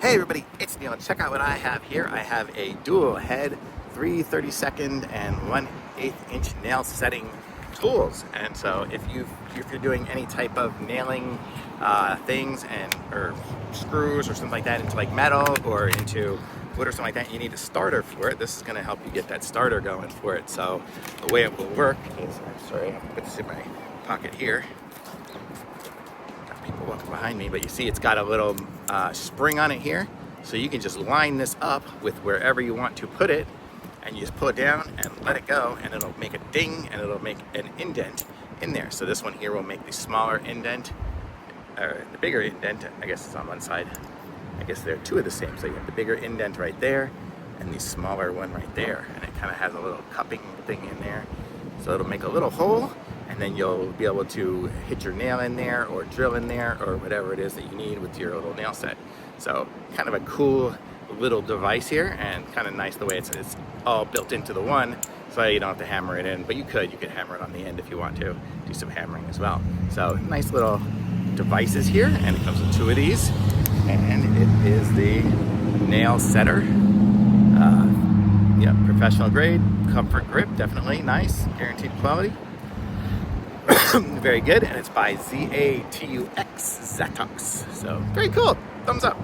Hey everybody, it's Neil. Check out what I have here. I have a dual head 3/32 and 1/8 inch nail setting tools. And so if you're doing any type of nailing things or screws or something like that into like metal or into wood or something like that, you need a starter for it. This is going to help you get that starter going for it. So the way it will work is, I'm sorry, I have to put this in my pocket here. People walking behind me, but you see it's got a little spring on it here, so you can just line this up with wherever you want to put it, and you just pull it down and let it go, and it'll make a ding and it'll make an indent in there. So this one here will make the smaller indent, or the bigger indent. I guess it's on one side. I guess they're two of the same. So you have the bigger indent right there and the smaller one right there, and it kind of has a little cupping thing in there, so it'll make a little hole. And then you'll be able to hit your nail in there or drill in there or whatever it is that you need with your little nail set. So kind of a cool little device here, and kind of nice the way it's all built into the one, so you don't have to hammer it in, but you could hammer it on the end if you want to do some hammering as well. So nice little devices here, and it comes with two of these, and it is the nail setter. Yeah, professional grade, comfort grip, definitely nice, guaranteed quality. Very good, and it's by ZATUX, ZATUX. So very cool. Thumbs up.